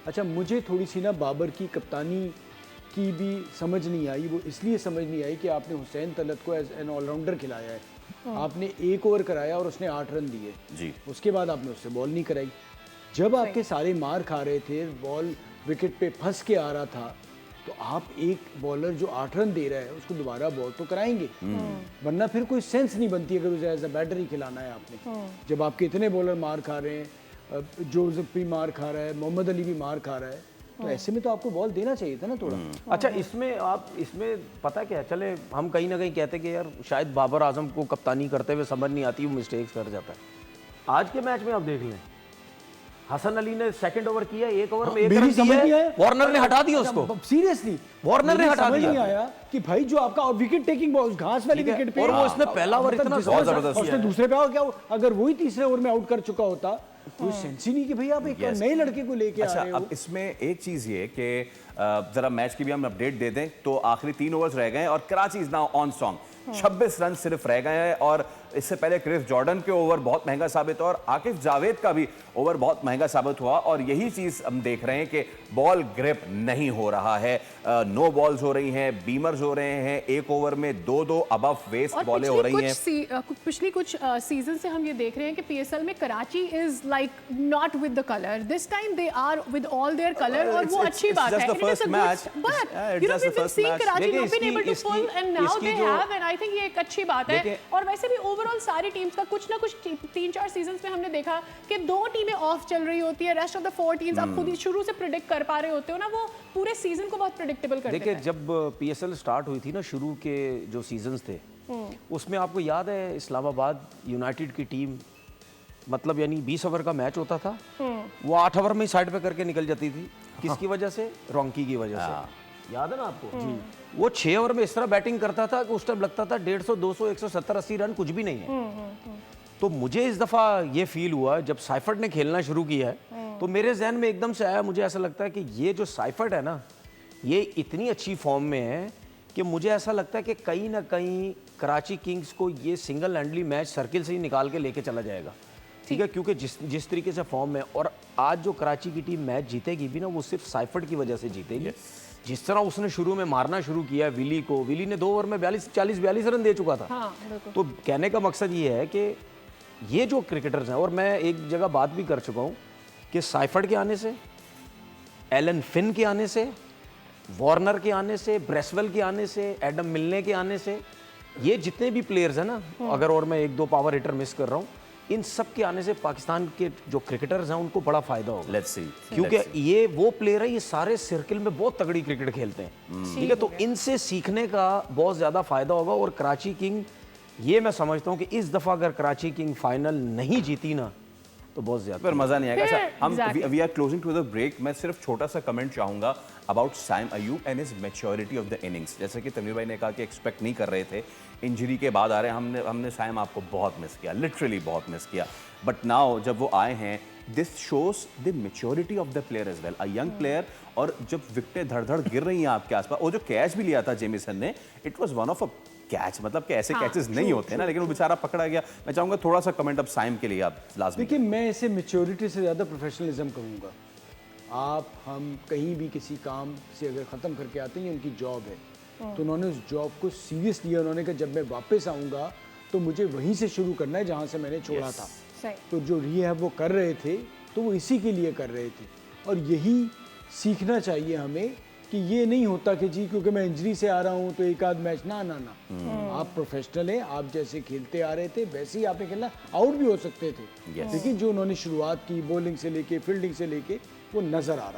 अच्छा, मुझे थोड़ी सी ना बाबर की कप्तानी की भी समझ नहीं आई। वो इसलिए समझ नहीं आई कि आपने हुसैन तलत को एज एन ऑलराउंडर खिलाया है। आपने 1 ओवर कराया और उसने 8 रन दिए जी। उसके बाद आपने उससे बॉल नहीं कराई। जब आपके सारे मार खा रहे थे, बॉल विकेट पे फंस के आ रहा था, तो आप एक बॉलर जो 8 रन दे रहा है उसको दोबारा बॉल तो कराएंगे, वरना फिर कोई सेंस नहीं बनती अगर उसे एज अ बैटर ही खिलाना है आपने। जब आपके इतने बॉलर मार खा रहे हैं, जोसेफ भी मार खा रहा है, मोहम्मद अली भी मार खा रहा है, तो ऐसे में तो आपको बॉल देना चाहिए था ना थोड़ा। अच्छा, इसमें पता क्या है, चले हम कहीं ना कहीं कहते कि यार शायद बाबर आजम को कप्तानी करते हुए समझ नहीं आती, वो मिस्टेक्स कर जाता है। आज के मैच में आप देख लें, हसन अली ने सेकंड ओवर किया, 1 ओवर में 1 रन दिया, वार्नर ने हटा दिया उसको। सीरियसली वार्नर ने हटा दिया। नहीं आया कि भाई जो आपका विकेट टेकिंग बॉल घास वाली विकेट पे, और वो उसने पहला ओवर इतना बहुत जबरदस्त उसने दूसरे पे क्या, अगर वही तीसरे ओवर में आउट कर चुका होता, कोई सेंस ही नहीं कि भाई आप एक नए लड़के को लेके आ रहे हो। अब इसमें एक चीज ये कि जरा मैच की भी हम अपडेट दे दें तो आखिरी 3 ओवर्स रह गए हैं और Karachi is now on song. 26 run सिर्फ रह गए हैं और इससे पहले क्रिस जॉर्डन के ओवर बहुत महंगा साबित हुआ और आकिफ जावेद का भी ओवर बहुत महंगा साबित हुआ और यही चीज हम देख रहे हैं कि बॉल ग्रिप नहीं हो रहा है। नो बॉल्स हो रही हैं, बीमर्स हो रहे हैं, 1 ओवर में 2-2 अबव वेस्ट बॉलें हो रही हैं। पिछली कुछ सीजन से हम ये देख रहे हैं कि पीएसएल में Karachi is like not with the colour, this time they are with all their colour, और वो अच्छी बात है। But you know we have been seeing Karachi not been able to pull and now they have, and I think ये एक अच्छी बात है। और वैसे भी ओवरऑल सारी टीम्स का कुछ ना कुछ 3-4 सीजन्स में हमने देखा कि 2 टीमें ऑफ चल रही होती है, रेस्ट ऑफ द 4 टीम्स आप खुद ही शुरू से प्रेडिक्ट कर पा रहे होते हो ना, वो पूरे सीजन को बहुत प्रेडिक्टेबल कर देते हैं। देखिए, जब पीएसएल स्टार्ट हुई थी ना, शुरू के जो सीजन्स थे, उसमें आपको याद है इस्लामाबाद यूनाइटेड की टीम, मतलब यानी 20 ओवर का मैच होता था, वो 8 ओवर में साइड पे करके निकल जाती थी। किसकी वजह से? रोंकी की वजह से। याद है ना आपको? जी। वो 6 ओवर में इस तरह बैटिंग करता था कि उस टाइम लगता था 150, 200, 170, 80 रन कुछ भी नहीं है। तो मुझे इस दफा ये फील हुआ जब साइफर्ट ने खेलना शुरू किया है, तो मेरे जहन में एकदम से आया, मुझे ऐसा लगता है कि ये जो साइफर्ट है ना, ये इतनी अच्छी फॉर्म में है कि मुझे ऐसा लगता है कि कहीं ना कहीं कराची किंग्स को ये सिंगल हैंडली मैच सर्किल से ही निकाल के लेके चला जाएगा। ठीक है, क्योंकि जिस तरीके से फॉर्म में, और आज जो कराची की टीम मैच जीतेगी भी ना, वो सिर्फ साइफर्ट की वजह से जीतेगी। जिस तरह उसने शुरू में मारना शुरू किया विली को, विली ने 2 ओवर में 42 रन दे चुका था। तो कहने का मकसद ये है कि ये जो क्रिकेटर्स हैं, और मैं एक जगह बात भी कर चुका हूँ कि साइफर्ट के आने से, एलन फिन के आने से, वार्नर के आने से, ब्रेसवेल के आने से, एडम मिलने के आने से, ये जितने भी प्लेयर्स हैं ना, अगर और मैं 1-2 पावर हिटर मिस कर रहा हूँ, इन सब के आने से पाकिस्तान के जो क्रिकेटर्स हैं उनको बड़ा फायदा होगा। लेट्स सी, क्योंकि ये वो प्लेयर है, ये सारे सर्किल में बहुत तगड़ी क्रिकेट खेलते हैं। ठीक है, तो इनसे सीखने का बहुत ज्यादा फायदा होगा। और कराची किंग, ये मैं समझता हूँ कि इस दफा अगर कराची किंग फाइनल नहीं जीती ना, तो बहुत ज्यादा फिर मजा नहीं आएगा। अच्छा, हम we are closing to the break. मैं सिर्फ छोटा सा कमेंट चाहूंगा about Saim Ayub and his maturity of the innings. जैसे कि तनवीर भाई ने कहा कि एक्सपेक्ट नहीं कर रहे थे, इंजरी के बाद आ रहे हैं, हमने साइम आपको बहुत मिस किया, लिटरली बहुत मिस किया, बट नाउ जब वो आए हैं, this shows the maturity of the player as well, a young player. और जब विकेटें धड़-धड़ गिर रही हैं आपके आसपास, वो जो कैच भी लिया था जेमिसन ने, it was one of a catch, मतलब कि ऐसे कैचेस नहीं होते ना, लेकिन वो बेचारा पकड़ा गया। मैं चाहूंगा थोड़ा सा कमेंट अब साइम के लिए आप लाजमी। देखिए, मैं इसे मैच्योरिटी से ज़्यादा प्रोफेशनलिज्म कहूँगा। आप हम कहीं भी किसी काम से अगर ख़त्म करके आते हैं, उनकी जॉब है, तो उन्होंने उस जॉब को सीरियस लिया। उन्होंने कहा जब मैं वापस आऊँगा तो मुझे वहीं से शुरू करना है जहाँ से मैंने छोड़ा था। तो जो रिहैब वो कर रहे थे, तो वो इसी के लिए कर रहे थे। और यही सीखना चाहिए हमें कि ये नहीं होता कि जी क्योंकि मैं इंजरी से आ रहा हूँ तो एक आध मैच ना। आप प्रोफेशनल हैं, आप जैसे खेलते आ रहे थे वैसे ही आपने खेलना, आउट भी हो सकते थे, लेकिन जो उन्होंने शुरुआत की बॉलिंग से लेके फील्डिंग से लेके, वो नजर आ रहा